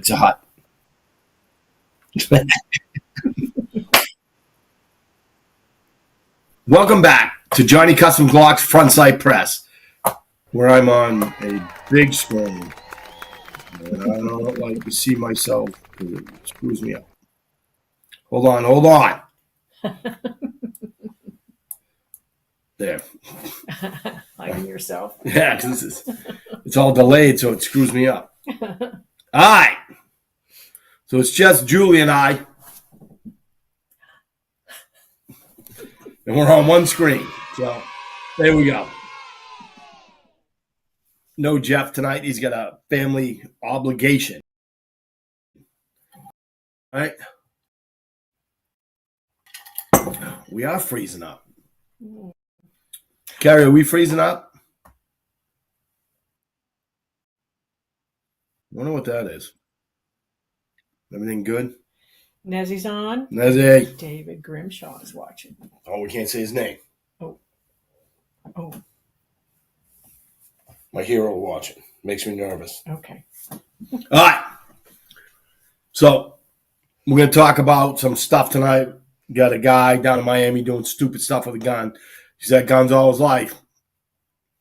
It's hot. Welcome back to Johnny Custom Glock's Frontside Press, where I'm on a big screen. And I don't like to see myself because it screws me up. Hold on. There. Hiding yourself. Yeah, because it's all delayed, so it screws me up. All right. So it's just Julie and I. And we're on one screen. So there we go. No Jeff tonight. He's got a family obligation. All right. We are freezing up. Carrie, are we freezing up? I wonder what that is. Everything good? Nezzy's on. Nezzy. David Grimshaw is watching. Oh, we can't say his name. Oh. My hero watching. Makes me nervous. Okay. All right. So we're going to talk about some stuff tonight. Got a guy down in Miami doing stupid stuff with a gun. He's had guns all his life,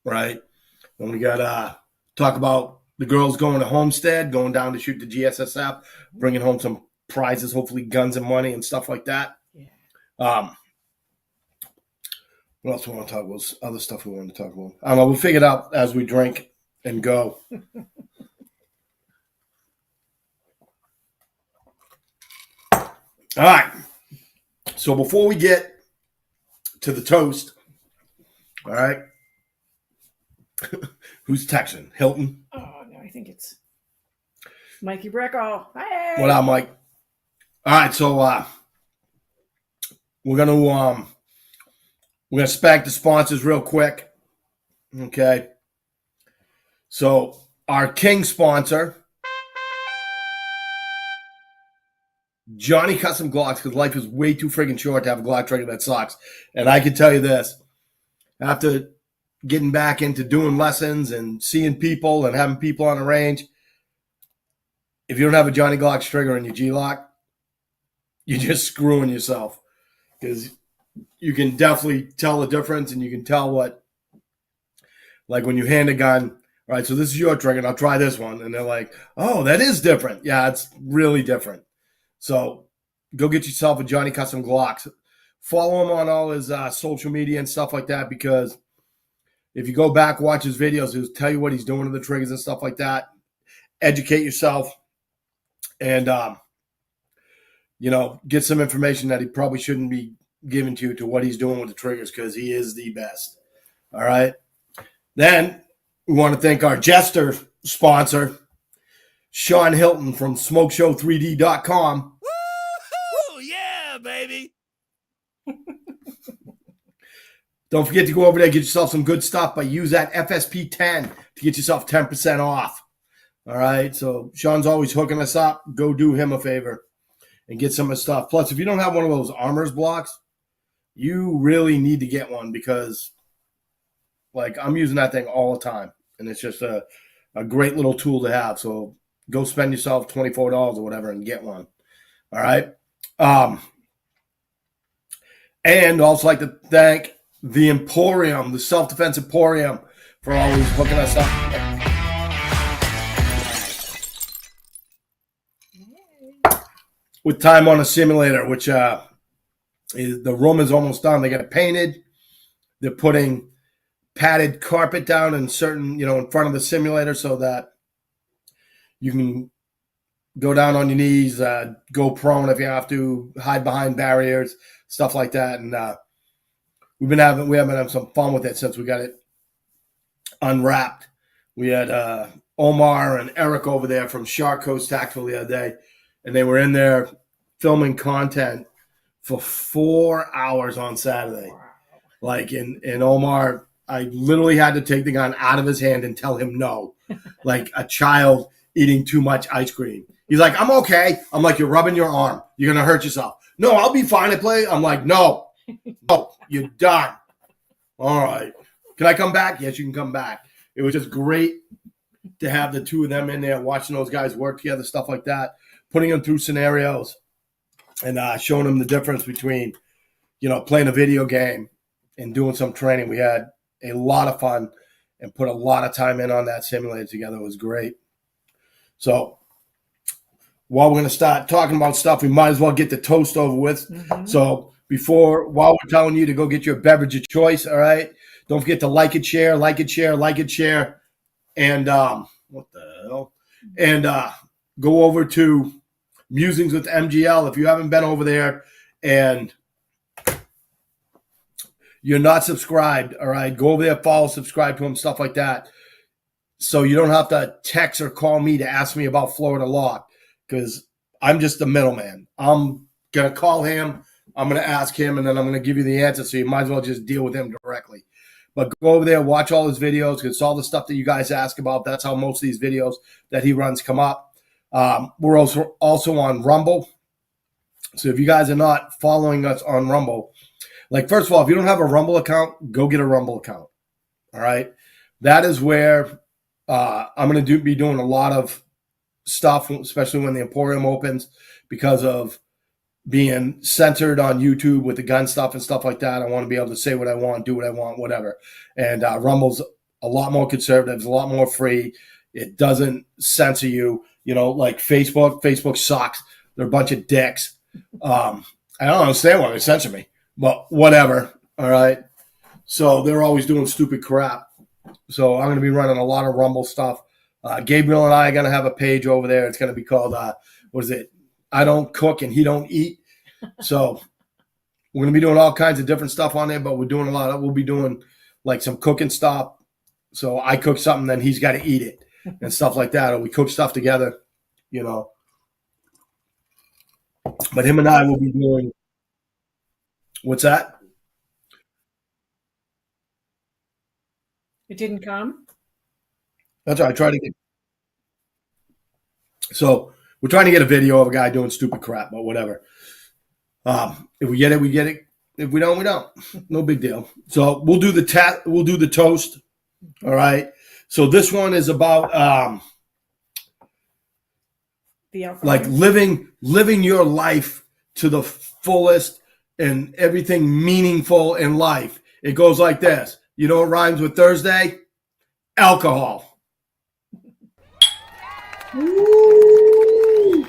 right? And we got to talk about the girls going to Homestead, going down to shoot the GSSF, bringing home some prizes, hopefully guns and money and stuff like that. Yeah. What else we want to talk about? Other stuff we want to talk about. I don't know. We'll figure it out as we drink and go. All right. So before we get to the toast, all right, who's texting? Hilton? Oh, no, I think it's Mikey Breckel. Hey! What up, Mike? All right, so we're gonna spank the sponsors real quick. Okay. So our king sponsor, Johnny Custom Glocks, because life is way too friggin' short to have a Glock trigger that sucks. And I can tell you this, after getting back into doing lessons and seeing people and having people on the range, if you don't have a Johnny Glocks trigger in your G-Lock, you're just screwing yourself. Because you can definitely tell the difference, and you can tell what, like when you hand a gun, all right, so this is your trigger, and I'll try this one. And they're like, oh, that is different. Yeah, it's really different. So go get yourself a Johnny Custom Glocks. Follow him on all his social media and stuff like that, because if you go back, watch his videos, he'll tell you what he's doing to the triggers and stuff like that. Educate yourself and, get some information that he probably shouldn't be giving to what he's doing with the triggers, because he is the best. All right. Then we want to thank our jester sponsor, Sean Hilton from SmokeShow3D.com. Woo! Yeah, baby. Don't forget to go over there, get yourself some good stuff, but use that FSP 10 to get yourself 10% off. All right. So Sean's always hooking us up. Go do him a favor and get some of his stuff. Plus, if you don't have one of those Armors blocks, you really need to get one, because like I'm using that thing all the time, and it's just a great little tool to have. So go spend yourself $24 or whatever and get one. All right. And also like to thank the Emporium, the Self-Defense Emporium, for always hooking us up. With time on a simulator, which the room is almost done. They got it painted. They're putting padded carpet down in certain, in front of the simulator, so that you can go down on your knees, go prone if you have to, hide behind barriers, stuff like that. And we have been having some fun with it since we got it unwrapped. We had Omar and Eric over there from Shark Coast Tactical the other day, and they were in there filming content for 4 hours on Saturday. Wow. Like, in Omar, I literally had to take the gun out of his hand and tell him no, like a child eating too much ice cream. He's like, I'm okay. I'm like, you're rubbing your arm. You're going to hurt yourself. No, I'll be fine. I'm like, no, you're done. All right. Can I come back? Yes, you can come back. It was just great to have the two of them in there watching those guys work together, stuff like that, putting them through scenarios and showing them the difference between, playing a video game and doing some training. We had a lot of fun and put a lot of time in on that simulator together. It was great. So while we're going to start talking about stuff, we might as well get the toast over with. Mhm. So while we're telling you to go get your beverage of choice, all right, don't forget to like it, share, and what the hell? And go over to Musings with MGL if you haven't been over there and you're not subscribed, all right, go over there, follow, subscribe to him, stuff like that. So you don't have to text or call me to ask me about Florida law because I'm just the middleman. I'm going to call him, I'm going to ask him, and then I'm going to give you the answer. So you might as well just deal with him directly. But go over there, watch all his videos because it's all the stuff that you guys ask about. That's how most of these videos that he runs come up. We're also on Rumble. So if you guys are not following us on Rumble, like, first of all, if you don't have a Rumble account, go get a Rumble account. All right. That is where I'm going to be doing a lot of stuff, especially when the Emporium opens, because of being censored on YouTube with the gun stuff and stuff like that. I want to be able to say what I want, do what I want, whatever. And Rumble's a lot more conservative, it's a lot more free. It doesn't censor you, like Facebook. Facebook sucks. They're a bunch of dicks. I don't understand why they censor me. But whatever, all right? So they're always doing stupid crap. So I'm going to be running a lot of Rumble stuff. Gabriel and I are going to have a page over there. It's going to be called, what is it? I don't cook and he don't eat. So we're going to be doing all kinds of different stuff on there, but we'll be doing like some cooking stuff. So I cook something, then he's got to eat it and stuff like that. Or we cook stuff together, But him and I will be doing. What's that? It didn't come. That's what I try to get. So we're trying to get a video of a guy doing stupid crap, but whatever. If we get it, we get it. If we don't, we don't. No big deal. So we'll do the toast. All right. So this one is about The alcohol. like living your life to the fullest and everything meaningful in life. It goes like this. You know what rhymes with Thursday? Alcohol. Woo!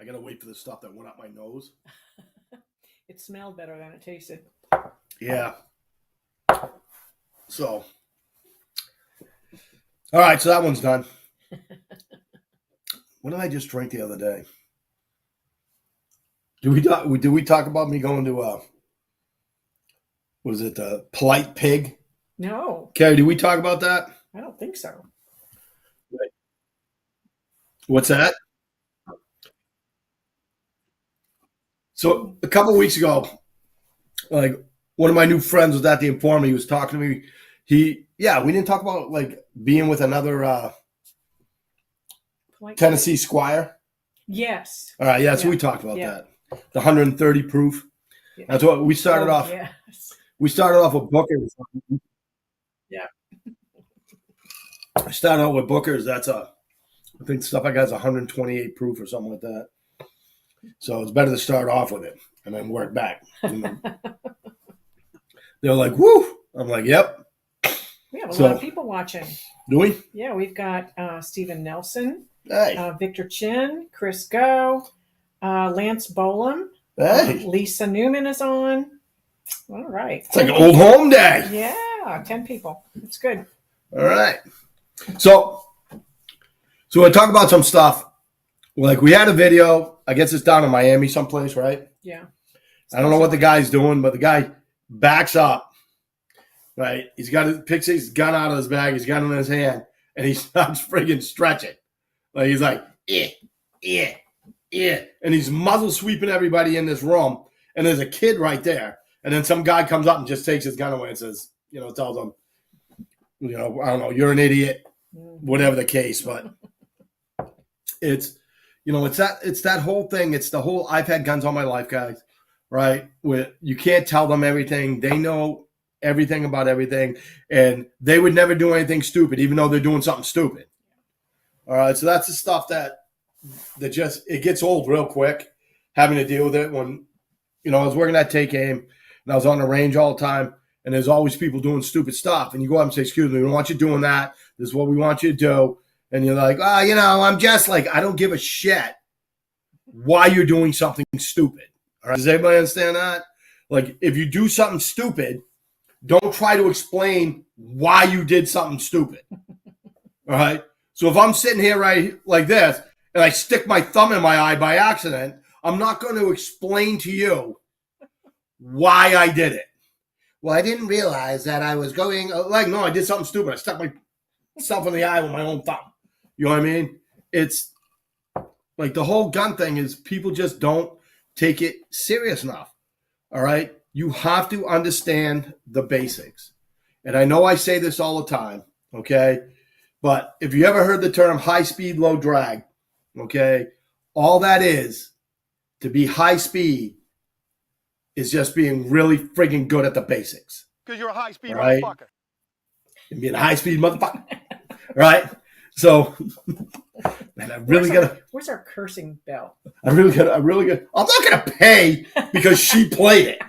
I gotta wait for the stuff that went up my nose. It smelled better than it tasted. Yeah. So, all right. So that one's done. What did I just drink the other day? Did we talk about me going to was it the Polite Pig? No, Carrie, did we talk about that? I don't think so. What's that? So a couple of weeks ago, like one of my new friends was at the Emporium. He was talking to me. We didn't talk about like being with another Like, Tennessee Squire. yes. All right, yeah. So Yeah. we talked about Yeah. that. The 130 proof. Yeah. That's what we started off. Yes. We started off with Booker's. Yeah. I started out with Booker's. I think the stuff I got is 128 proof or something like that. So it's better to start off with it and then work back. They're like, woo. I'm like, yep. We have a lot of people watching. Do we? Yeah, we've got Stephen Nelson, Hey. Victor Chin, Chris Go, Lance Bolam, Hey. Lisa Newman is on. All right. It's like an old home day. Yeah, 10 people. It's good. All right. So I talk about some stuff. Like we had a video. I guess it's down in Miami someplace, right? Yeah. I don't know what the guy's doing, but the guy backs up. Right? Picks his gun out of his bag, his gun in his hand, and he starts friggin' stretching. Like he's like, yeah. And he's muzzle sweeping everybody in this room. And there's a kid right there. And then some guy comes up and just takes his gun away and says, tells him, I don't know, you're an idiot, whatever the case. But it's, it's that whole thing. It's the whole, I've had guns all my life, guys, right? Where you can't tell them everything. They know everything about everything, and they would never do anything stupid, even though they're doing something stupid. All right, so that's the stuff that just, it gets old real quick, having to deal with it. When, I was working at Take Aim, and I was on the range all the time, and there's always people doing stupid stuff, and you go up and say, excuse me, we don't want you doing that. This is what we want you to do. And you're like, I'm just like, I don't give a shit why you're doing something stupid. All right, does everybody understand that? Like, if you do something stupid, don't try to explain why you did something stupid. All right? So if I'm sitting here right like this and I stick my thumb in my eye by accident, I'm not going to explain to you why I did it. Well, I didn't realize that I was going, no, I did something stupid. I stuck myself in the eye with my own thumb. You know what I mean? It's like the whole gun thing is people just don't take it serious enough. All right? You have to understand the basics. And I know I say this all the time, okay? But if you ever heard the term high speed, low drag, okay, all that is, to be high speed, is just being really friggin' good at the basics. Because you're a high speed right? motherfucker. And being a high speed motherfucker, right? So, man, I really gotta. Where's our cursing bell? I really gotta. I'm not gonna pay because she played it.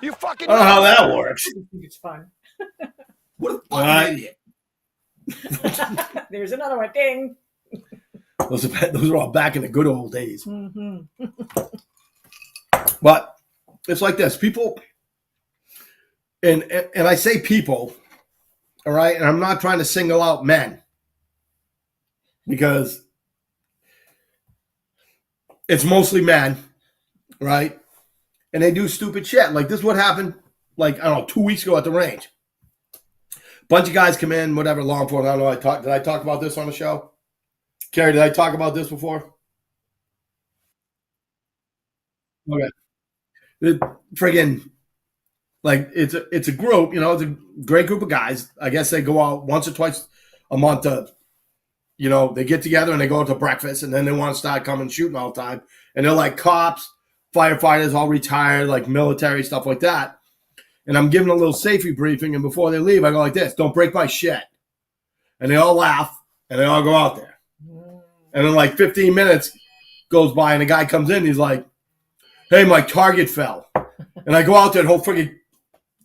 You fucking. I don't know how that works. I think it's fun. What a fucking idiot. There's another one. Ding. Those are all back in the good old days. Mm-hmm. But it's like this. People, and I say people, all right, and I'm not trying to single out men because it's mostly men, right? And they do stupid shit. Like this is what happened, like, I don't know, 2 weeks ago at the range. Bunch of guys come in, whatever, law enforcement. I don't know, did I talk about this on the show? Carrie, did I talk about this before? Okay. Friggin', like, it's a group, it's a great group of guys. I guess they go out once or twice a month to, they get together and they go out to breakfast, and then they want to start coming shooting all the time. And they're like cops, firefighters, all retired, like military, stuff like that. And I'm giving a little safety briefing, and before they leave, I go like this: don't break my shit. And they all laugh, and they all go out there. And then like 15 minutes goes by, and a guy comes in, he's like, hey, my target fell. And I go out there and hold freaking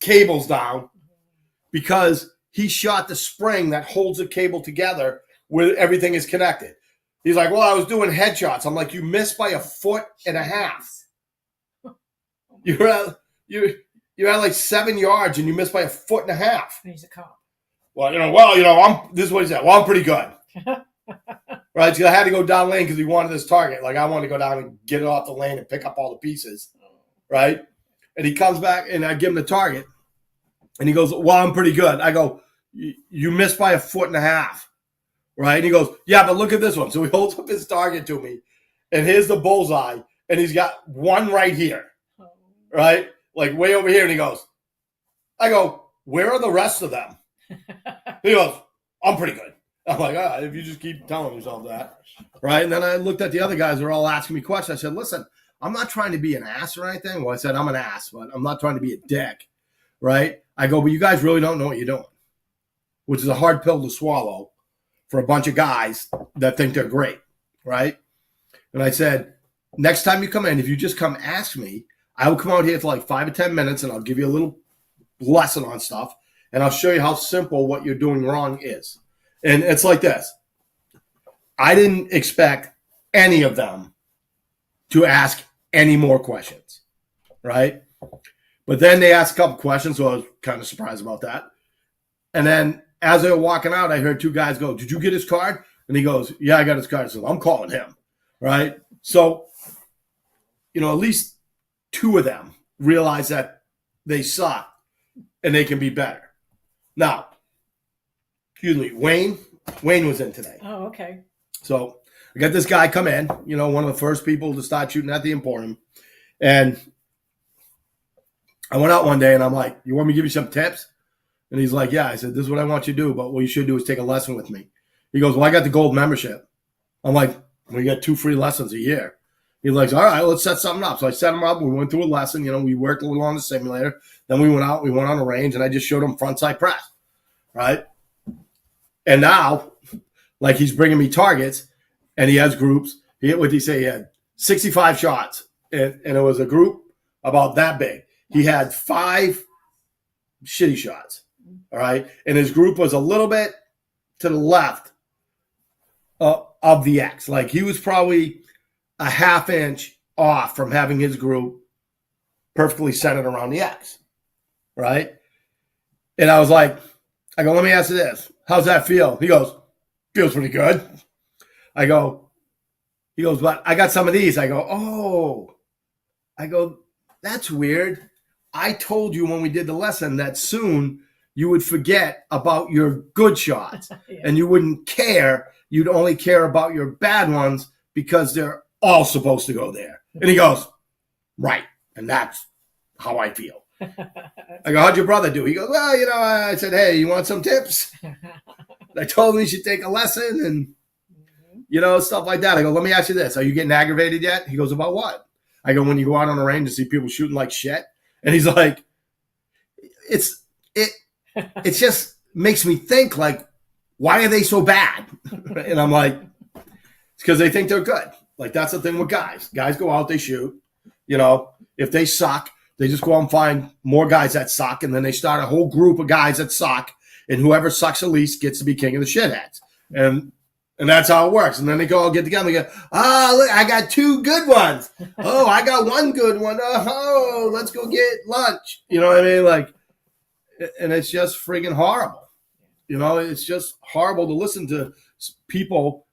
cables down because he shot the spring that holds the cable together where everything is connected. He's like, well, I was doing headshots. I'm like, you missed by 1.5 feet. You're at like 7 yards and you missed by 1.5 feet. He's a cop. Well, this is what he said. Well, I'm pretty good. Right? So I had to go down lane because he wanted this target. Like, I wanted to go down and get it off the lane and pick up all the pieces. Right? And he comes back and I give him the target. And he goes, well, I'm pretty good. I go, you missed by 1.5 feet. Right? And he goes, yeah, but look at this one. So he holds up his target to me. And here's the bullseye. And he's got one right here. Right? Like way over here. And he goes, I go, where are the rest of them? He goes, I'm pretty good. I'm like, all right, if you just keep telling yourself that. Right? And then I looked at the other guys who were all asking me questions. I said, listen, I'm not trying to be an ass or anything. Well, I said, I'm an ass, but I'm not trying to be a dick. Right? I go, but you guys really don't know what you're doing, which is a hard pill to swallow for a bunch of guys that think they're great. Right? And I said, next time you come in, if you just come ask me, I will come out here for like 5 or 10 minutes and I'll give you a little lesson on stuff. And I'll show you how simple what you're doing wrong is. And it's like this. I didn't expect any of them to ask any more questions, right? But then they asked a couple questions, so I was kind of surprised about that. And then as they were walking out, I heard two guys go, did you get his card? And he goes, yeah, I got his card. So I'm calling him, right? So, at least two of them realize that they suck and they can be better. Now, excuse me, Wayne was in today. Oh, okay. So I got this guy come in, one of the first people to start shooting at the Emporium. And I went out one day and I'm like, you want me to give you some tips? And he's like, yeah. I said, this is what I want you to do, but what you should do is take a lesson with me. He goes, well, I got the gold membership. I'm like, We get 2 free lessons a year. He's like, all right, let's set something up. So I set him up. We went through a lesson. We worked a little on the simulator. Then we went out. We went on a range, and I just showed him frontside press, right? And now, like, he's bringing me targets, and he has groups. What did he say? He had 65 shots, and it was a group about that big. He had 5 shitty shots, all right? And his group was a little bit to the left of the X. Like, he was probably a half inch off from having his group perfectly centered around the X, right? And I was like, let me ask you this. How's that feel? He goes, feels pretty good. He goes, but I got some of these. I go, that's weird. I told you when we did the lesson that soon you would forget about your good shots and you wouldn't care. You'd only care about your bad ones because they're all supposed to go there. And he goes, right. And that's how I feel. I go, how'd your brother do? He goes, well, I said, hey, you want some tips? I told him he should take a lesson and, stuff like that. I go, let me ask you this. Are you getting aggravated yet? He goes, about what? I go, when you go out on the range and see people shooting like shit. And he's like, it just makes me think, like, why are they so bad? And I'm like, it's because they think they're good. Like, that's the thing with guys. Guys go out, they shoot. If they suck, they just go out and find more guys that suck, and then they start a whole group of guys that suck, and whoever sucks the least gets to be king of the shitheads. And that's how it works. And then they go all get together and they go, look, I got 2 good ones. Oh, I got 1 good one. Oh, let's go get lunch. You know what I mean? Like, and it's just friggin' horrible. It's just horrible to listen to people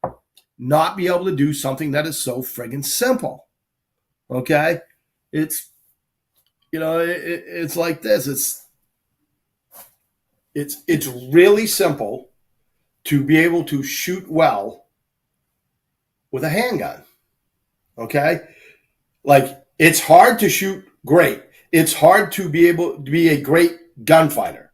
not be able to do something that is so friggin' simple. Okay? It's, it's like this. It's really simple to be able to shoot well with a handgun. Okay? Like, it's hard to shoot great. It's hard to be able to be a great gunfighter.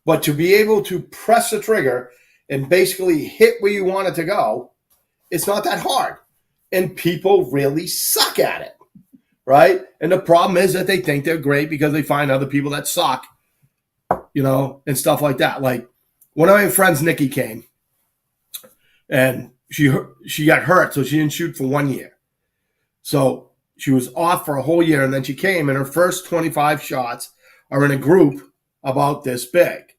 But to be able to press the trigger and basically hit where you want it to go, it's not that hard. And people really suck at it, right? And the problem is that they think they're great because they find other people that suck, and stuff like that. Like, one of my friends, Nikki, came, and she got hurt, so she didn't shoot for 1 year. So she was off for a whole year, and then she came, and her first 25 shots are in a group about this big.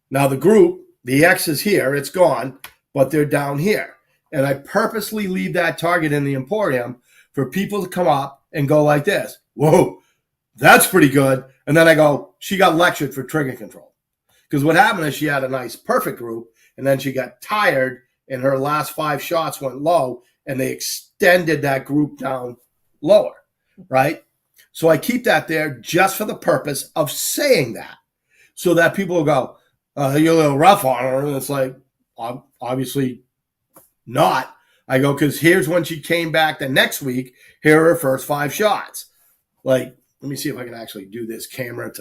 Now, the group, the X is here, it's gone, but they're down here. And I purposely leave that target in the Emporium for people to come up and go like this. Whoa, that's pretty good. And then I go, she got lectured for trigger control. Because what happened is she had a nice, perfect group, and then she got tired, and her last 5 shots went low, and they extended that group down lower, right? So I keep that there just for the purpose of saying that, so that people will go, you're a little rough on her. And it's like, obviously not. I go, because here's when she came back the next week. Here are her first 5 shots. Like, let me see if I can actually do this camera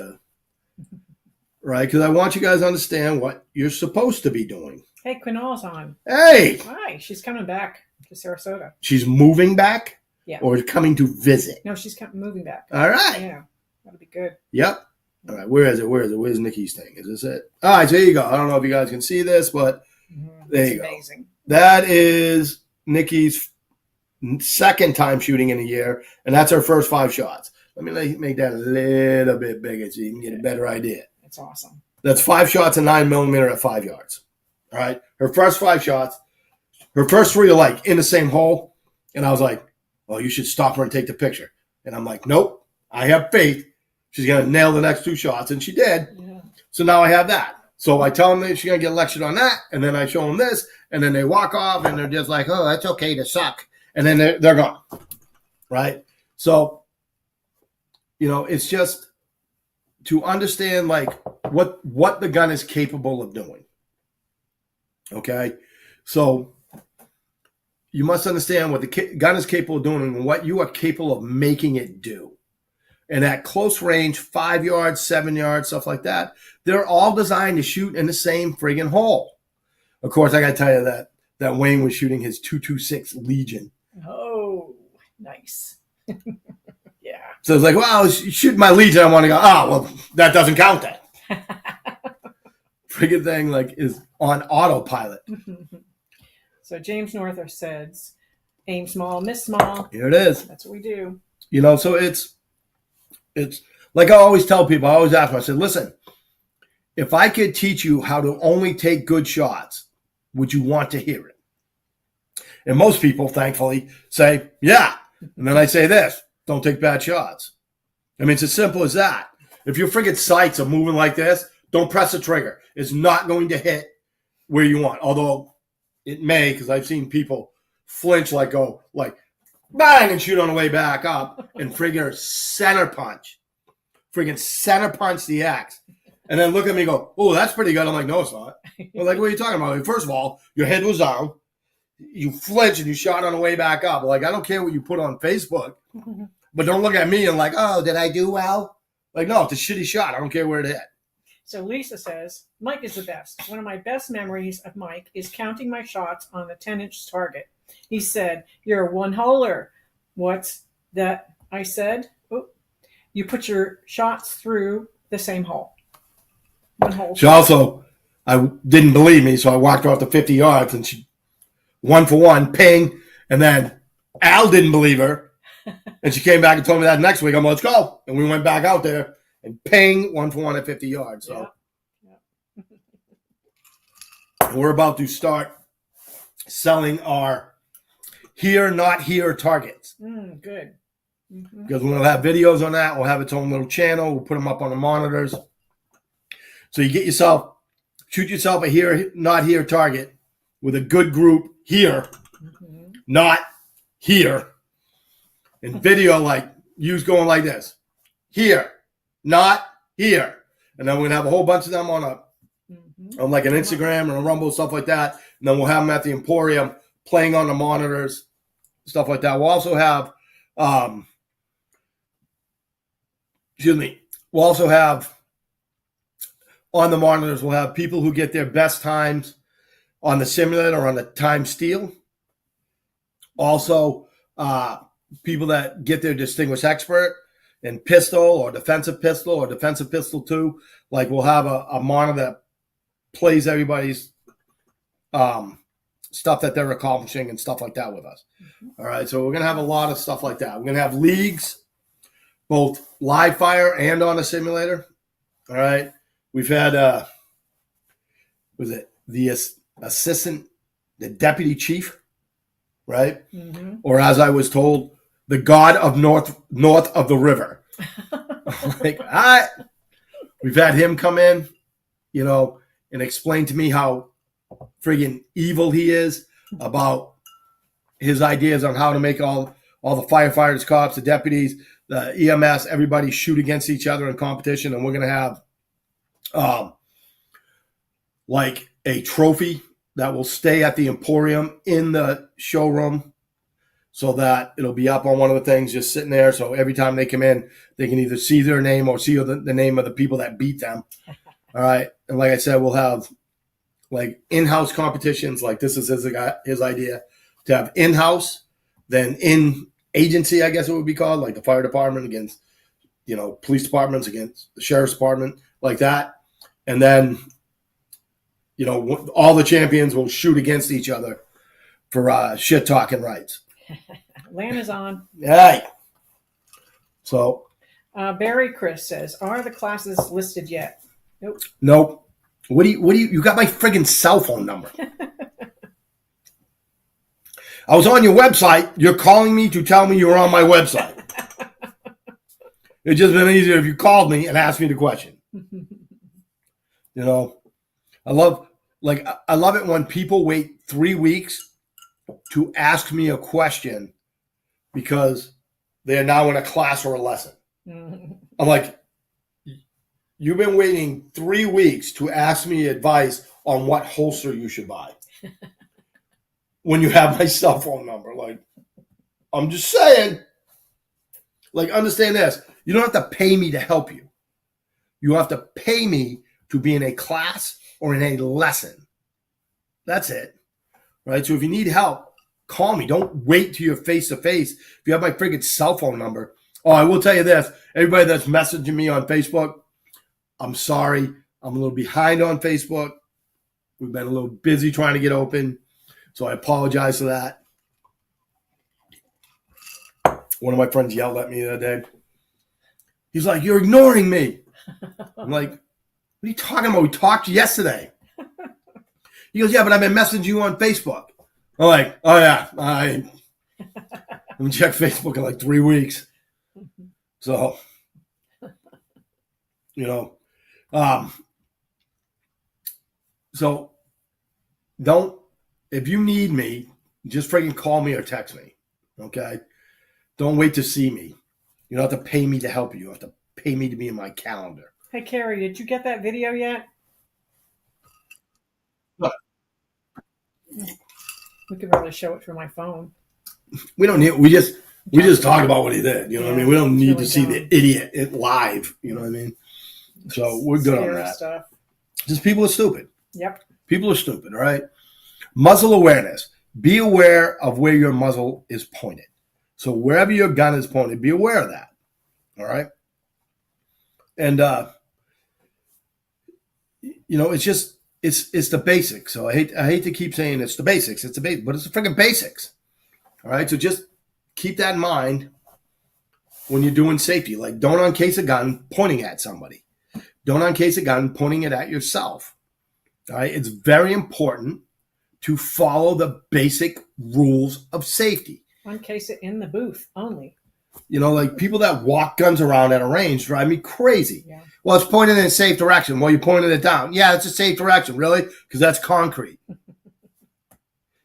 right? Because I want you guys to understand what you're supposed to be doing. Hey, Quinol's on. Hey! Hi, she's coming back to Sarasota. She's moving back? Yeah. Or coming to visit? No, she's moving back. All right. Yeah, that'll be good. Yep. All right, where is it? Where's Nikki's thing? Is this it? All right, so there you go. I don't know if you guys can see this, but there you go. Amazing. That is Nikki's second time shooting in a year, and that's her first 5 shots. Let me make that a little bit bigger so you can get a better idea. That's awesome. That's 5 shots, a 9mm at 5 yards. All right, her first 5 shots, her first 3 are like in the same hole, and I was like, "Oh, you should stop her and take the picture." And I'm like, "Nope, I have faith. She's going to nail the next 2 shots." And she did. Yeah. So now I have that. So I tell them that she's going to get lectured on that. And then I show them this. And then they walk off and they're just like, "Oh, that's okay to suck." And then they're gone. Right? So, it's just to understand like what the gun is capable of doing. Okay? So you must understand what the gun is capable of doing and what you are capable of making it do. And at close range, 5 yards, 7 yards, stuff like that, they're all designed to shoot in the same friggin' hole. Of course, I got to tell you that that Wayne was shooting his 226 Legion. Oh, nice. Yeah. So it's like, well, shoot my Legion. I want to go, oh, well, that doesn't count then. Friggin' thing like is on autopilot. So James Norther says, aim small, miss small. Here it is. That's what we do. You know, so it's like I always tell people, I always ask them, I said, listen, if I could teach you how to only take good shots, would you want to hear it? And most people, thankfully, say, yeah. And then I say this, don't take bad shots. I mean, it's as simple as that. If your friggin' sights are moving like this, don't press the trigger. It's not going to hit where you want. Although it may, because I've seen people flinch like bang, and shoot on the way back up and friggin' center punch. Friggin' center punch the X. And then look at me and go, oh, that's pretty good. I'm like, no, it's not. Well, like, what are you talking about? Like, first of all, your head was down. You flinched and you shot on the way back up. Like, I don't care what you put on Facebook, but don't look at me and like, oh, did I do well? Like, no, it's a shitty shot. I don't care where it hit. So Lisa says, Mike is the best. One of my best memories of Mike is counting my shots on a 10-inch target. He said, you're a one-holer. What's that? I said, oh, you put your shots through the same hole. One hole. She also, I didn't believe me, so I walked her off the 50 yards and she, 1 for 1, ping. And then Al didn't believe her. And she came back and told me that next week. I'm like, let's go. And we went back out there and ping 1 for 1 at 50 yards. So we're about to start selling our here, not here targets. Good. Mm-hmm. Because we'll have videos on that. We'll have its own little channel. We'll put them up on the monitors. So you shoot yourself a here, not here target with a good group here, not here. And video like you's going like this. Here, not here. And then we're going to have a whole bunch of them on like an Instagram or a Rumble, stuff like that. And then we'll have them at the Emporium playing on the monitors, stuff like that. We'll also have, on the monitors, we'll have people who get their best times on the simulator or on the time steal. Also, people that get their distinguished expert in pistol or defensive pistol 2. Like we'll have a monitor that plays everybody's stuff that they're accomplishing and stuff like that with us. All right, so we're going to have a lot of stuff like that. We're going to have leagues, both live fire and on a simulator. All right. We've had, the assistant, the deputy chief, right? Mm-hmm. Or as I was told, the god of north of the river. Like, all right. We've had him come in, and explain to me how friggin' evil he is, about his ideas on how to make all the firefighters, cops, the deputies, the EMS, everybody shoot against each other in competition. And we're going to have like a trophy that will stay at the Emporium in the showroom so that it'll be up on one of the things just sitting there. So every time they come in, they can either see their name or see the name of the people that beat them. All right. And like I said, we'll have like in-house competitions. Like this is his idea to have in-house, then in agency, I guess it would be called, like the fire department against, police departments against the sheriff's department, like that. And then, all the champions will shoot against each other for shit talking rights. Lan is on. Yeah. So. Barry Chris says, are the classes listed yet? Nope. What do you got my friggin' cell phone number? I was on your website. You're calling me to tell me you're on my website. It'd just been easier if you called me and asked me the question. I love it when people wait 3 weeks to ask me a question because they are now in a class or a lesson. I'm like, you've been waiting 3 weeks to ask me advice on what holster you should buy when you have my cell phone number. Like, I'm just saying, like, understand this. You don't have to pay me to help you. You have to pay me to be in a class or in a lesson. That's it. right? So if you need help, call me. Don't wait till you're face to face. If you have my friggin' cell phone number. Oh, I will tell you this. Everybody that's messaging me on Facebook, I'm sorry. I'm a little behind on Facebook. We've been a little busy trying to get open. So I apologize for that. One of my friends yelled at me the other day. He's like, "You're ignoring me." I'm like, "What are you talking about? We talked yesterday." He goes, "Yeah, but I've been messaging you on Facebook." I'm like, "Oh, yeah. I haven't checked Facebook in like 3 weeks." So, you know, so don't, if you need me, just freaking call me or text me, okay? Don't wait to see me. You don't have to pay me to help you. You have to pay me to be in my calendar. Hey, Carrie, did you get that video yet? What? We could really show it through my phone. We don't need, we just talk about what he did. You know what I mean? We don't need really to see dumb. the idiot live. You know what I mean? So we're good on Scary that. stuff. Just people are stupid. Yep. People are stupid, all right? Muzzle awareness. Be aware of where your muzzle is pointed. So wherever your gun is pointed, be aware of that. All right? And, you know, it's just, it's the basics. So I hate to keep saying it's the basics. It's the basics, but it's the freaking basics. All right? So just keep that in mind when you're doing safety. Like, don't uncase a gun pointing at somebody. Don't uncase a gun pointing it at yourself. All right? It's very important to follow the basic rules of safety. Uncase it in the booth only. You know, like people that walk guns around at a range drive me crazy. Yeah. Well, it's pointed in a safe direction. Well, you pointed it down. Yeah, it's a safe direction. Really? Because that's concrete.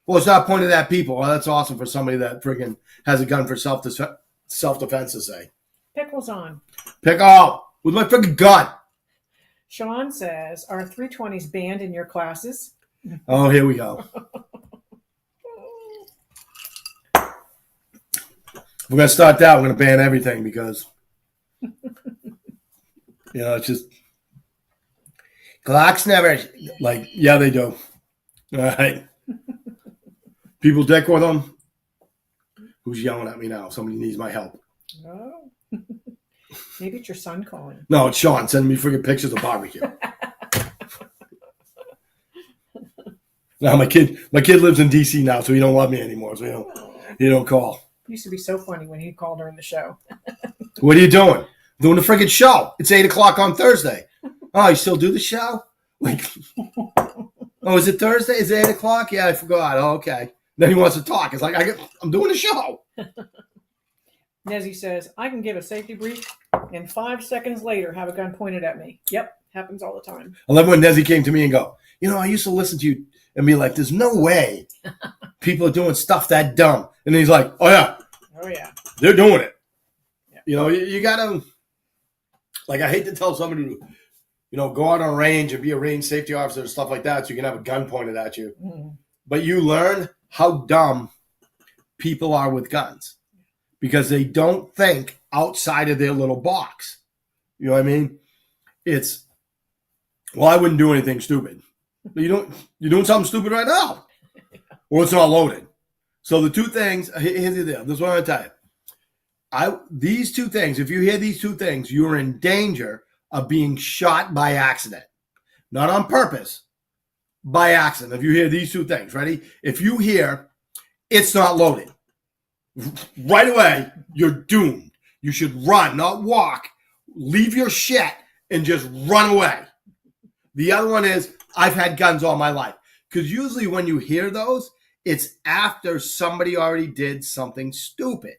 Well, it's not pointed at people. Well, that's awesome for somebody that freaking has a gun for self-defense to say. Pickles on. Pick up with my freaking gun. Sean says, are 320s banned in your classes? Oh, here we go. We're going to start that. We're going to ban everything because, you know, it's just, Glocks never, like, yeah, they do. All right. People dick with them. Who's yelling at me now? Somebody needs my help. Oh. Maybe it's your son calling. No, it's Sean sending me freaking pictures of barbecue. Now my kid lives in DC now, so he don't love me anymore. So he don't call. Used to be so funny when he called during the show. What are you doing? Doing the freaking show. It's 8:00 on Thursday. Oh, you still do the show? Like, oh, is it Thursday? Is it 8:00? Yeah, I forgot. Oh, okay. Then he wants to talk. It's like I'm doing a show. Nezzy says, I can give a safety brief and 5 seconds later have a gun pointed at me. Yep, happens all the time. I love when Nezzy came to me and go, you know, I used to listen to you and be like, there's no way people are doing stuff that dumb. And he's like, oh, yeah, they're doing it. Yeah. You know, you got to, like, I hate to tell somebody to, you know, go out on range and be a range safety officer and stuff like that so you can have a gun pointed at you. Mm. But you learn how dumb people are with guns because they don't think outside of their little box. You know what I mean? It's, well, I wouldn't do anything stupid. You're doing something stupid right now. Or it's not loaded. So the two things, here's the deal. This is what I'm going to tell you. These two things, if you hear these two things, you're in danger of being shot by accident. Not on purpose, by accident. If you hear these two things, ready? If you hear, it's not loaded, right away, you're doomed. You should run, not walk. Leave your shit and just run away. The other one is, I've had guns all my life. Because usually when you hear those, it's after somebody already did something stupid.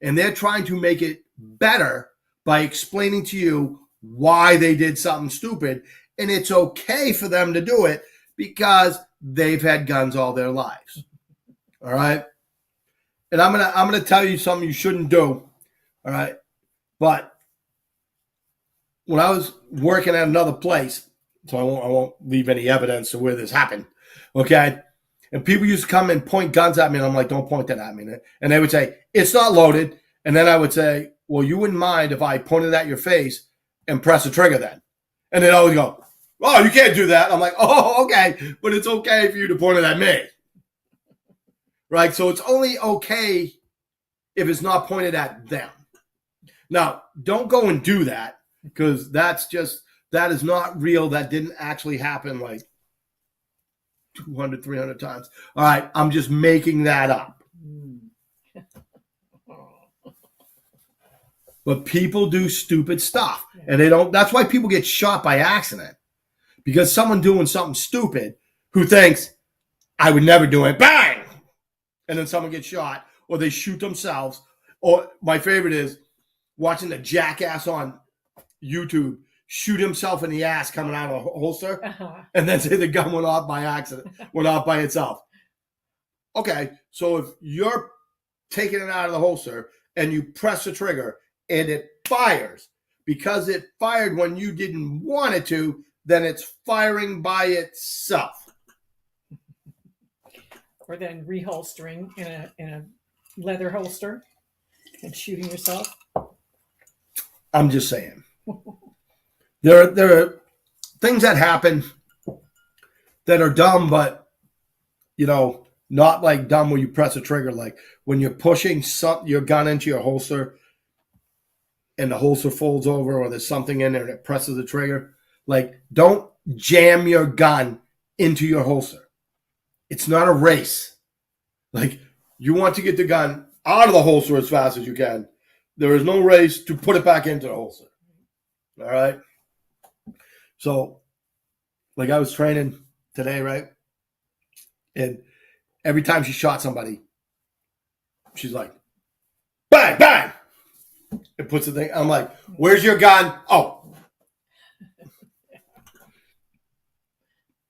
And they're trying to make it better by explaining to you why they did something stupid. And it's okay for them to do it because they've had guns all their lives. All right? And I'm gonna tell you something you shouldn't do. All right? But when I was working at another place, so I won't leave any evidence of where this happened, okay? And people used to come and point guns at me, and I'm like, don't point that at me. And they would say, it's not loaded. And then I would say, well, you wouldn't mind if I pointed at your face and press the trigger then. And they'd always go, oh, you can't do that. I'm like, oh, okay. But it's okay for you to point it at me. right? So it's only okay if it's not pointed at them. Now, don't go and do that because that is not real. That didn't actually happen like 200, 300 times. All right, I'm just making that up. But people do stupid stuff, and they don't. That's why people get shot by accident, because someone doing something stupid who thinks I would never do it, bang, and then someone gets shot, or they shoot themselves. Or my favorite is watching the jackass on YouTube shoot himself in the ass coming out of a holster, and then say the gun went off by accident, went off by itself. Okay, so if you're taking it out of the holster and you press the trigger and it fires because it fired when you didn't want it to, then it's firing by itself. Or then reholstering in a leather holster and shooting yourself. I'm just saying. There are things that happen that are dumb, but, you know, not like dumb where you press a trigger. Like when you're pushing your gun into your holster and the holster folds over, or there's something in there and it presses the trigger. Like, don't jam your gun into your holster. It's not a race. Like, you want to get the gun out of the holster as fast as you can. There is no race to put it back into the holster. All right? So, like, I was training today, right? And every time she shot somebody, she's like, bang, bang. It puts the thing. I'm like, where's your gun? Oh.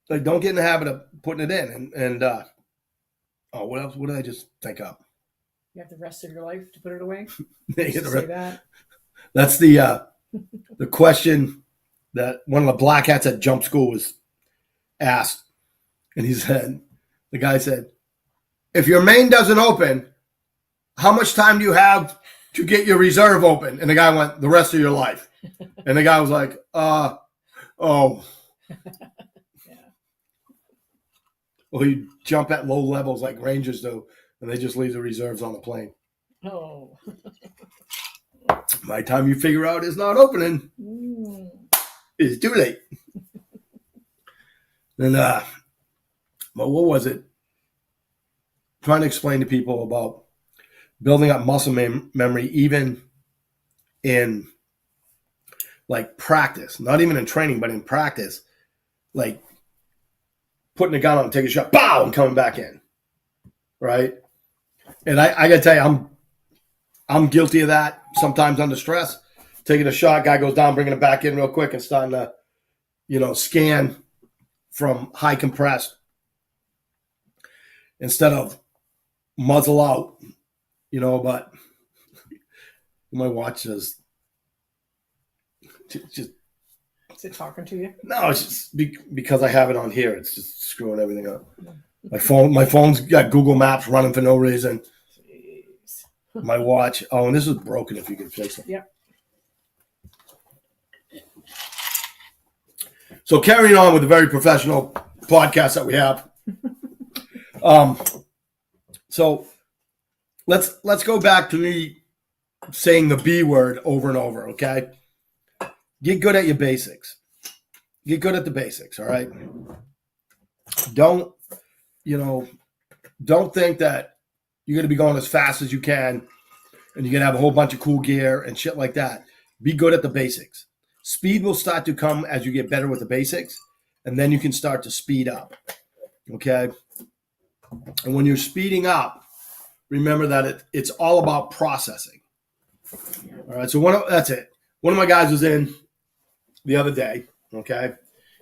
Like, don't get in the habit of putting it in. And what else? What did I just think of? You have the rest of your life to put it away? Say that. That's the question that one of the black hats at jump school was asked. And the guy said, if your main doesn't open, how much time do you have to get your reserve open? And the guy went, the rest of your life. And the guy was like, oh. Yeah. Well, you jump at low levels like Rangers do, and they just leave the reserves on the plane. Oh. By the time you figure out it's not opening, it's too late. And, but what was it? Trying to explain to people about building up muscle memory, even in like practice, not even in training, but in practice, like putting a gun on, taking a shot, pow, and coming back in, right? And I got to tell you, I'm guilty of that sometimes under stress. Taking a shot, guy goes down, bringing it back in real quick and starting to, scan from high compressed instead of muzzle out, but my watch is just. Is it talking to you? No, it's just because I have it on here. It's just screwing everything up. My phone's got Google Maps running for no reason. Jeez. My watch. Oh, and this is broken. If you could fix it. Yep. So carrying on with the very professional podcast that we have. So let's go back to me saying the B word over and over. Okay. Get good at your basics. Get good at the basics. All right. Don't think that you're going to be going as fast as you can and you're going to have a whole bunch of cool gear and shit like that. Be good at the basics. Speed will start to come as you get better with the basics, and then you can start to speed up. Okay. And when you're speeding up, remember that it's all about processing. All right. So that's it. One of my guys was in the other day. Okay.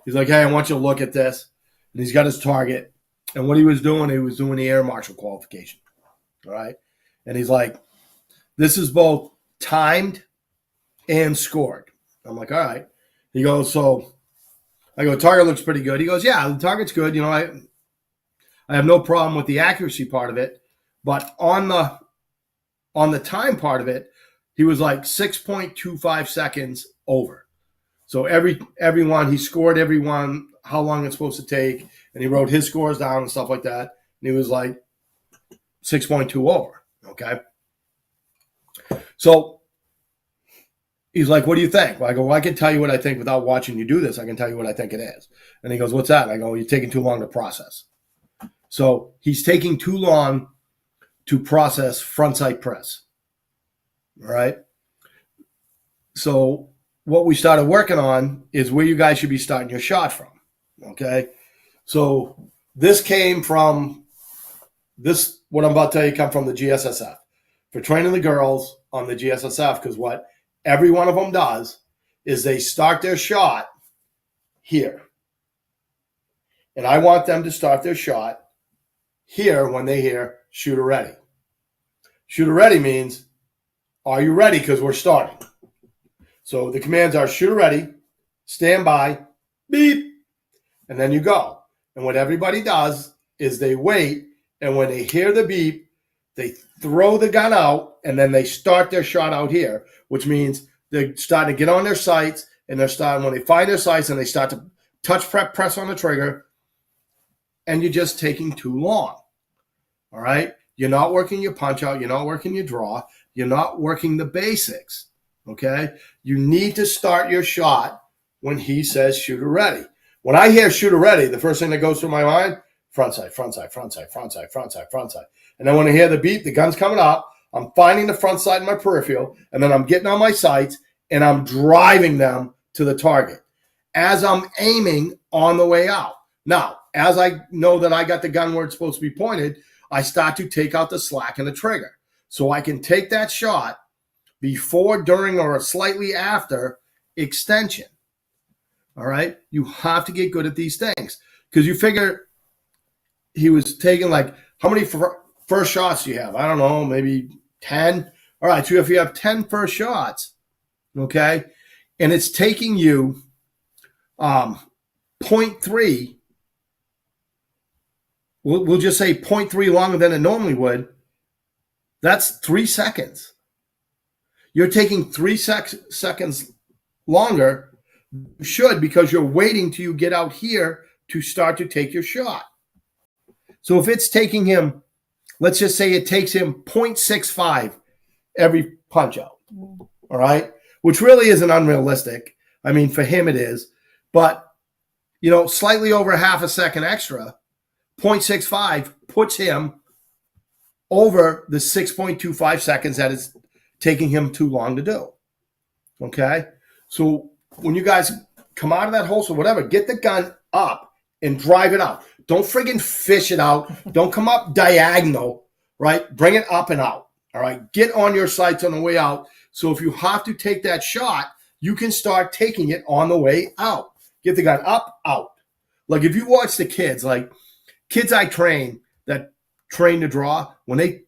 He's like, hey, I want you to look at this. And he's got his target. And what he was doing the air marshal qualification. All right. And he's like, this is both timed and scored. I'm like, all right. He goes, so I go, target looks pretty good. He goes, yeah, the target's good. I have no problem with the accuracy part of it. But on the time part of it, he was like 6.25 seconds over. So everyone, he scored everyone, how long it's supposed to take, and he wrote his scores down and stuff like that. And he was like, 6.2 over. Okay. So he's like, what do you think? Well, I go, well, I can tell you what I think without watching you do this. I can tell you what I think it is. And he goes, what's that? And I go, you're taking too long to process. So he's taking too long to process frontside press. All right. So what we started working on is where you guys should be starting your shot from. Okay. So this came from this, what I'm about to tell you, come from the GSSF for training the girls on the GSSF. Because what every one of them does is they start their shot here. And I want them to start their shot here when they hear shooter ready. Shooter ready means, are you ready? Because we're starting. So the commands are shooter ready, stand by, beep, and then you go. And what everybody does is they wait, and when they hear the beep, they throw the gun out, and then they start their shot out here, which means they're starting to get on their sights, and they're starting, when they find their sights and they start to touch press on the trigger, and you're just taking too long. All right? You're not working your punch out. You're not working your draw. You're not working the basics. Okay? You need to start your shot when he says shooter ready. When I hear shooter ready, the first thing that goes through my mind, front side, front side, front side, front side, front side, front side. And then when I hear the beep, the gun's coming up, I'm finding the front side of my peripheral, and then I'm getting on my sights, and I'm driving them to the target as I'm aiming on the way out. Now, as I know that I got the gun where it's supposed to be pointed, I start to take out the slack in the trigger. So I can take that shot before, during, or slightly after extension. All right? You have to get good at these things. Because you figure he was taking, like, how many first shots do you have? I don't know, maybe 10. All right, so if you have 10 first shots, okay, and it's taking you 0.3, we'll just say 0.3 longer than it normally would, that's 3 seconds. You're taking 3 seconds longer. You should, because you're waiting till you get out here to start to take your shot. So if it's taking him, let's just say it takes him 0.65 every punch out, all right, which really isn't unrealistic. I mean, for him it is. But, you know, slightly over half a second extra, 0.65 puts him over the 6.25 seconds that is taking him too long to do. Okay? So when you guys come out of that holster, whatever, get the gun up and drive it out. Don't friggin' fish it out. Don't come up diagonal, right? Bring it up and out, all right? Get on your sights on the way out. So if you have to take that shot, you can start taking it on the way out. Get the gun up, out. Like if you watch the kids, like kids I train that train to draw, when they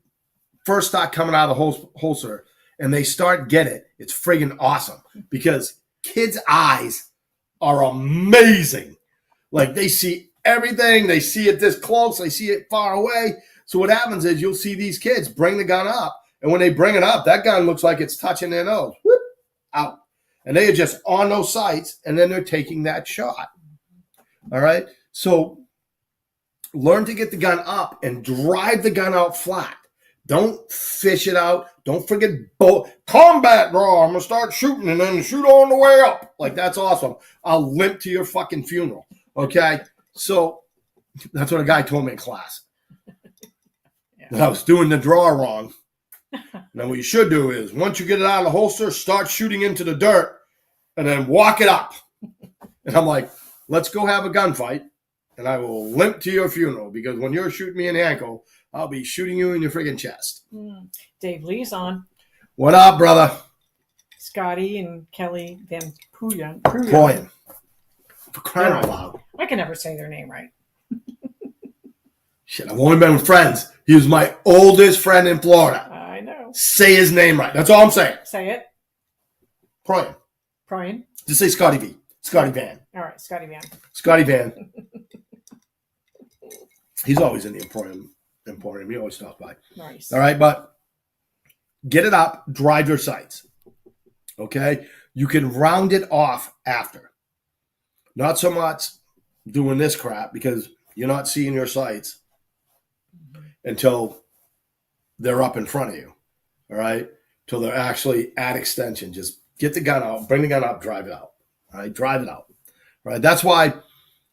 first start coming out of the holster and they start get it, it's friggin' awesome because kids' eyes are amazing. Like they see everything. They see it this close. They see it far away. So what happens is you'll see these kids bring the gun up. And when they bring it up, that gun looks like it's touching their nose. Whoop, out. And they are just on those sights, and then they're taking that shot. All right? So learn to get the gun up and drive the gun out flat. Don't fish it out. Don't forget combat draw. I'm going to start shooting and then shoot on the way up. Like, that's awesome. I'll limp to your fucking funeral. Okay? So that's what a guy told me in class. Yeah. I was doing the draw wrong. Now what you should do is once you get it out of the holster, start shooting into the dirt and then walk it up. And I'm like, let's go have a gunfight and I will limp to your funeral because when you're shooting me in the ankle, I'll be shooting you in your friggin' chest. Dave Lee's on. What up, brother? Scotty and Kelly Van Pruyen. For crying out loud. I can never say their name right. Shit, I've only been with friends. He was my oldest friend in Florida. I know. Say his name right. That's all I'm saying. Say it. Brian. Just say Scotty V. Scotty Van. All right, Scotty Van. Scotty Van. He's always in the Emporium. He always stops by. Nice. All right, but get it up. Drive your sights. Okay? You can round it off after. Not so much doing this crap because you're not seeing your sights until they're up in front of you. All right. Till they're actually at extension. Just get the gun out, bring the gun up, drive it out. All right. Drive it out. All right. That's why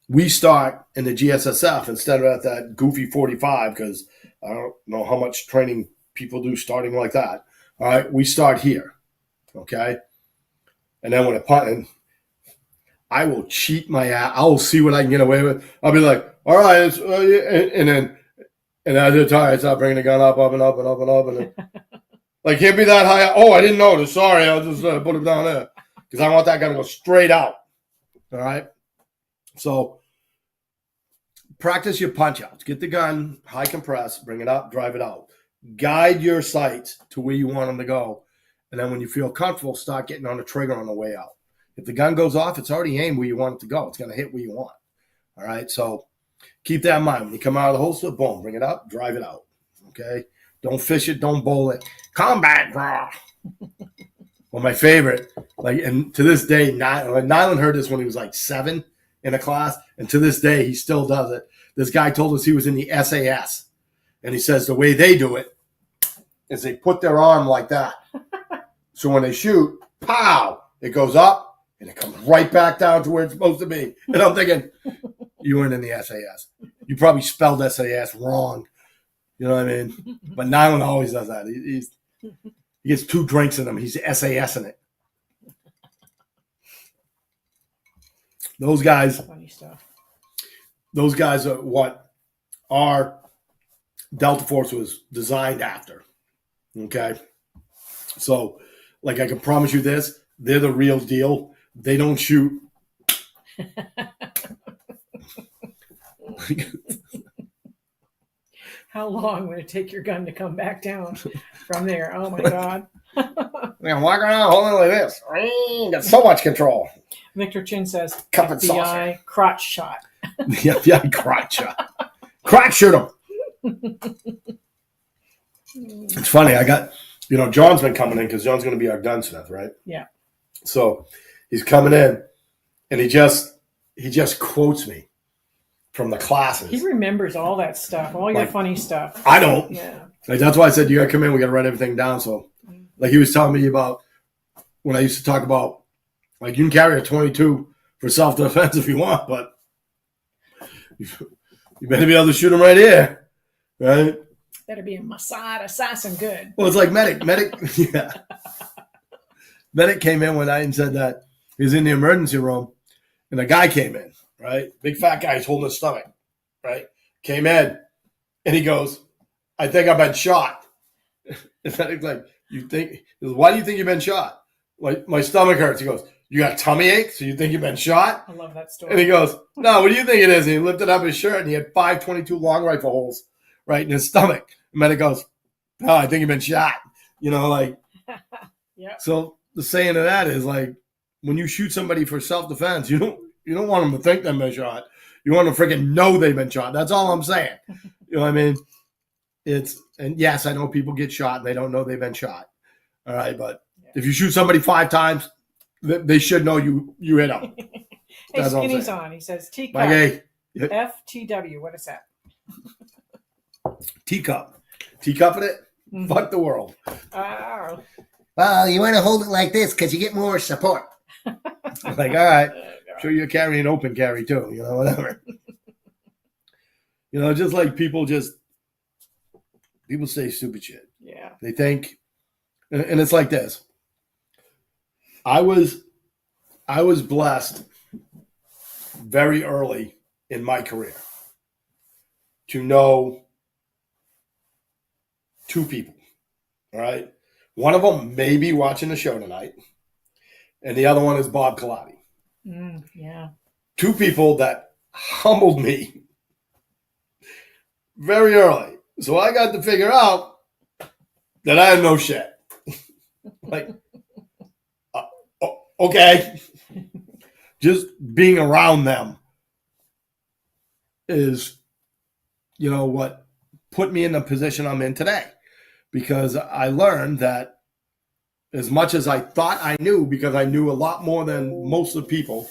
we start in the GSSF instead of at that goofy 45, because I don't know how much training people do starting like that. All right. We start here. Okay. And then when it punting, I will cheat my ass. I will see what I can get away with. I'll be like, all right. And as it's all right, I start bringing the gun up and up and up and up. And then, like, can't be that high. Oh, I didn't notice. Sorry. I'll just put it down there. Because I want that gun to go straight out. All right. So practice your punch outs. Get the gun, high compress, bring it up, drive it out. Guide your sights to where you want them to go. And then when you feel comfortable, start getting on the trigger on the way out. If the gun goes off, it's already aimed where you want it to go. It's going to hit where you want. All right. So keep that in mind. When you come out of the holster, boom, bring it up, drive it out. Okay. Don't fish it. Don't bowl it. Combat draw. Well, my favorite, like, and to this day, Nyland heard this when he was like 7 in a class. And to this day, he still does it. This guy told us he was in the SAS. And he says the way they do it is they put their arm like that. So when they shoot, pow, it goes up. And it comes right back down to where it's supposed to be. And I'm thinking, you weren't in the SAS. You probably spelled SAS wrong. You know what I mean? But Nyland always does that. He gets 2 drinks in him. He's SAS in it. Those guys, Funny stuff. those guys are what our Delta Force was designed after. Okay? So, like, I can promise you this, they're the real deal. They don't shoot. How long would it take your gun to come back down from there? Oh my God. I'm walking around holding it like this. Got so much control. Victor Chin says Cup and saucer. FBI crotch shot. The FBI crotch shot. Crotch shoot him. It's funny. I got, John's been coming in because John's going to be our gunsmith, right? Yeah. So he's coming in, and he just quotes me from the classes. He remembers all that stuff, all your Like, funny stuff. I don't. Yeah. Like, that's why I said you got to come in. We got to write everything down. So, like, he was telling me about when I used to talk about, like, you can carry a 22 for self-defense if you want, but you better be able to shoot him right here, right? Better be a Mossad assassin good. Well, it's like medic, yeah. Medic came in one night and said that he was in the emergency room, and a guy came in, right? Big fat guy, he's holding his stomach, right? Came in, and he goes, I think I've been shot. And Medic's like, you think? He goes, why do you think you've been shot? Like, my stomach hurts. He goes, you got a tummy ache, so you think you've been shot? I love that story. And he goes, no, what do you think it is? And he lifted up his shirt, and he had 5.22 long rifle holes right in his stomach. And Medic goes, no, I think you've been shot. Like, Yep. So the saying of that is, like, when you shoot somebody for self-defense, you don't want them to think they've been shot. You want them to freaking know they've been shot. That's all I'm saying. You know what I mean? And yes, I know people get shot and they don't know they've been shot. All right, but if you shoot somebody 5 times, they should know you hit them. Hey, That's all I'm Skinny's saying. on. He says teacup. Like, hey, FTW. What is that? teacup. Teacup in it? Mhm. Fuck the world. Oh. Well, you want to hold it like this because you get more support. Like, all right. Sure, you're carrying open carry too, whatever. Just like people say stupid shit. Yeah. They think, and it's like this. I was blessed very early in my career to know 2 people. All right. One of them may be watching the show tonight, and the other one is Bob Colati. Yeah. 2 people that humbled me very early. So I got to figure out that I have no shit. Like, okay. Just being around them is, what put me in the position I'm in today. Because I learned that as much as I thought I knew, because I knew a lot more than most of the people,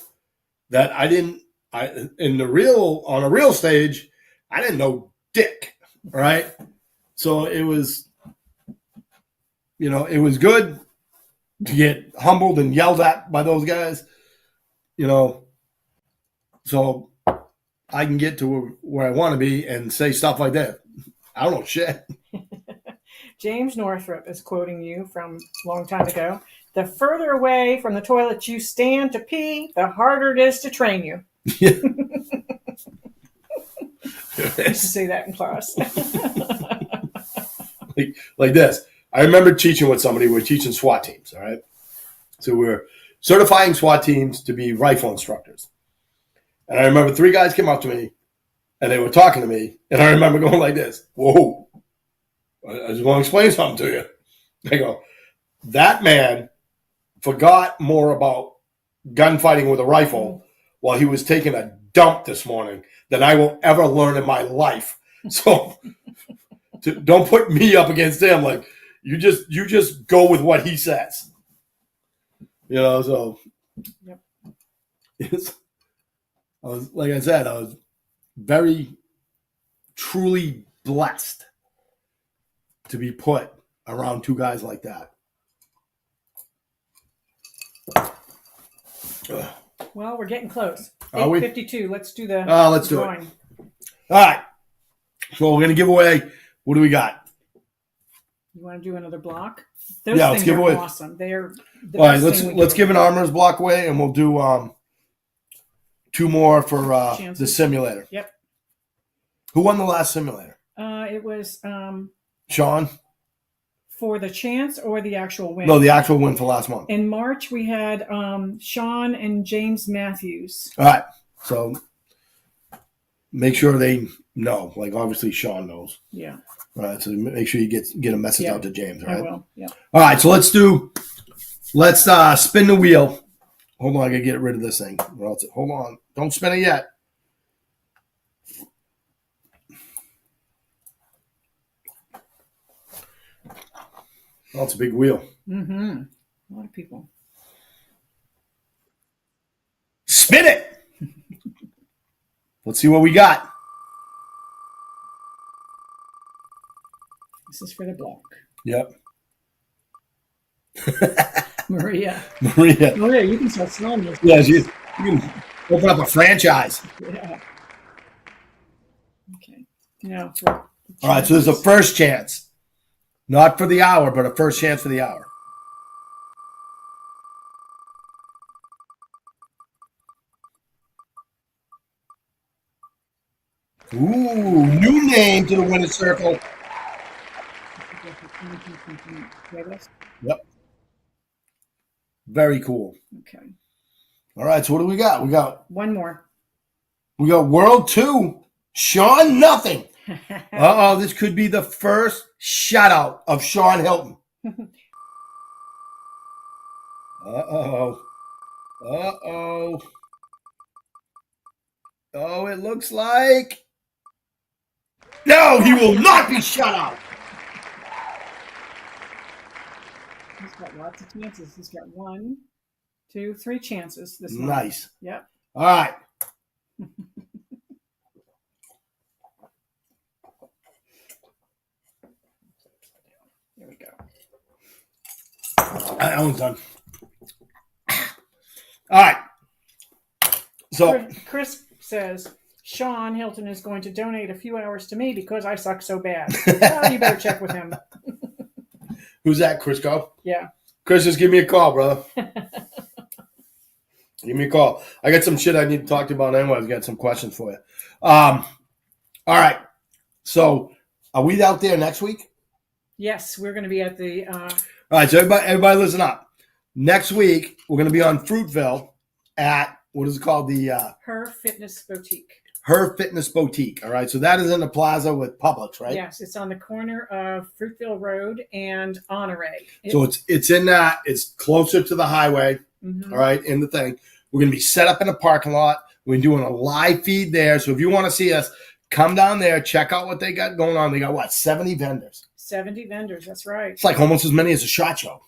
that on a real stage, I didn't know dick, right? So it was you know, it was good to get humbled and yelled at by those guys, you know, so I can get to where I want to be and say stuff like that. I don't know shit. James Northrup is quoting you from a long time ago. The further away from the toilet you stand to pee, the harder it is to train you. Yeah. I used to say that in class. like this. I remember teaching with somebody. We're teaching SWAT teams, all right? So we're certifying SWAT teams to be rifle instructors. And I remember 3 guys came up to me, and they were talking to me, and I remember going like this. Whoa. I just want to explain something to you. They go, that man forgot more about gunfighting with a rifle while he was taking a dump this morning than I will ever learn in my life. So don't put me up against him. Like you just go with what he says. You know, so Yep. I was, like I said, I was very truly blessed to be put around 2 guys like that. Well, we're getting close. Are we? 8:52. Let's do the Let's do it. drawing. All right. So we're going to give away, what do we got? You want to do another block? Those Yeah, let's things give are away. awesome. They are the All right, best thing we let's can give do. an armor's block away, and we'll do 2 more for the Chances. simulator. Yep. Who won the last simulator? It was Sean? for the chance or the actual win. No, the actual win for last month. In March, we had Sean and James Matthews. All right. So make sure they know. Like, obviously, Sean knows. Yeah, All right. So make sure you get a message out to James. All I right. will. Yeah. All right. So let's spin the wheel. Hold on. I got to get rid of this thing. Hold on. Don't spin it yet. Oh, it's a big wheel. Mm-hmm. A lot of people. Spin it. Let's see what we got. This is for the block. Yep. Maria. Maria, you can start smelling this. yeah, you can open up a franchise. Yeah. Okay. Now All right, so there's a first chance. Not for the hour, but a first chance for the hour. Ooh, new name to the winner's circle. Yep. Very cool. Okay. All right, so what do we got? We got One more. World 2. Sean nothing. Uh-oh, this could be the first shutout of Sean Hilton. Uh-oh. Uh-oh. Oh, it looks like... No, he will not be shut out. He's got lots of chances. He's got 1, 2, 3 chances this month. Nice. Yep. All right. There we go. That one's done. All right. So, Chris says, Sean Hilton is going to donate a few hours to me because I suck so bad. Well, you better check with him. who's that, Crisco? Yeah. Chris, just give me a call, brother. Give me a call. I got some shit I need to talk to you about anyway. I've got some questions for you. All right. So, are we out there next week? Yes, we're going to be at the... All right, so everybody listen up. Next week, we're going to be on Fruitville at, what is it called? The Her Fitness Boutique. Her Fitness Boutique. All right, so that is in the plaza with Publix, right? Yes, it's on the corner of Fruitville Road and Honore. So it's in that. It's closer to the highway, Mhm. all right, in the thing. We're going to be set up in a parking lot. We're doing a live feed there. So if you want to see us, come down there, check out what they got going on. They got, what, 70 vendors? 70 vendors, that's right. It's like almost as many as a SHOT Show.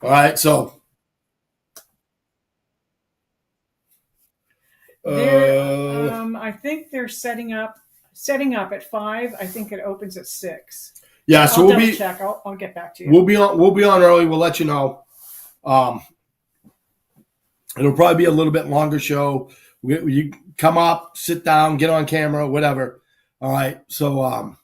All right, so... I think they're setting up at 5. I think it opens at 6. Yeah, so I'll we'll double be check. I'll get back to you. we'll be on early. We'll let you know. It'll probably be a little bit longer show. You come up, sit down, get on camera, whatever. All right. So,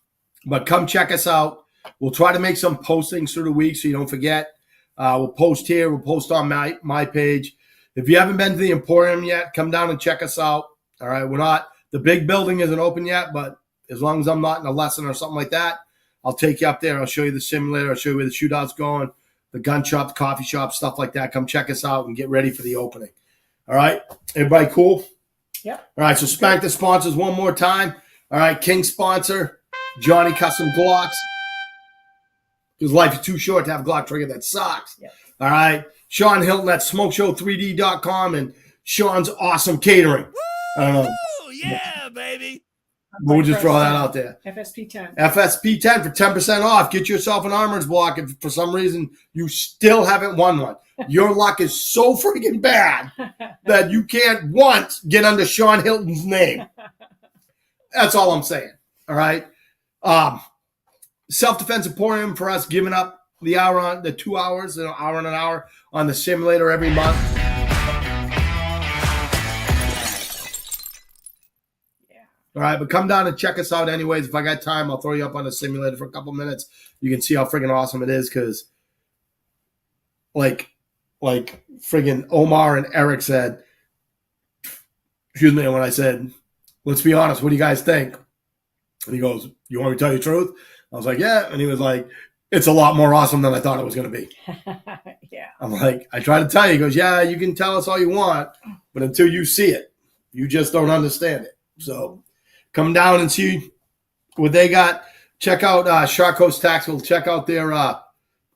but come check us out. We'll try to make some postings through the week so you don't forget. We'll post here. We'll post on my page. If you haven't been to the Emporium yet, come down and check us out. All right. The big building isn't open yet, but as long as I'm not in a lesson or something like that, I'll take you up there. I'll show you the simulator. I'll show you where the shootout's going, the gun shop, the coffee shop, stuff like that. Come check us out and get ready for the opening. All right. Everybody cool? Yep. All right. So spank the sponsors one more time. All right. King sponsor, Johnny Custom Glocks. Because life is too short to have a Glock trigger that sucks. Yep. All right. Sean Hilton at smokeshow3d.com and Sean's Awesome Catering. I don't know. Oh, yeah, baby. We'll just throw that out there. FSP 10. FSP 10 for 10% off. Get yourself an armor's block if for some reason you still haven't won one. Your luck is so freaking bad that you can't once get under Sean Hilton's name. That's all I'm saying. All right. Self-Defense Emporium for us giving up the 2 hours, an hour and an hour on the simulator every month. All right, but come down and check us out anyways. If I got time, I'll throw you up on the simulator for a couple minutes. You can see how friggin' awesome it is because, like friggin' Omar and Eric said, excuse me, when I said, let's be honest, what do you guys think? And he goes, you want me to tell you the truth? I was like, yeah. And he was like, it's a lot more awesome than I thought it was going to be. Yeah. I'm like, I try to tell you. He goes, yeah, you can tell us all you want, but until you see it, you just don't understand it. So come down and see what they got. Check out Shark Coast Tactical. Check out their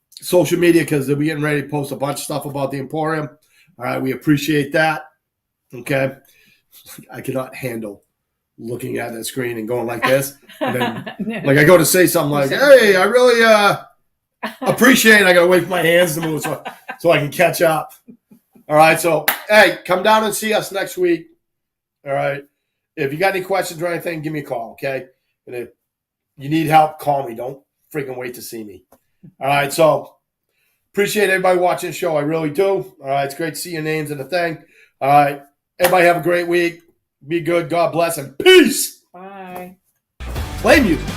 social media because they'll be getting ready to post a bunch of stuff about the Emporium. All right, we appreciate that. Okay. I cannot handle looking at that screen and going like this. And then, like I go to say something like, hey, I really appreciate it. I got to wait for my hands to move so I can catch up. All right. So, hey, come down and see us next week. All right. If you got any questions or anything, give me a call, okay? And if you need help, call me. Don't freaking wait to see me. All right, so appreciate everybody watching the show. I really do. All right, it's great to see your names in the thing. All right, everybody have a great week. Be good. God bless and peace. Bye. Play music.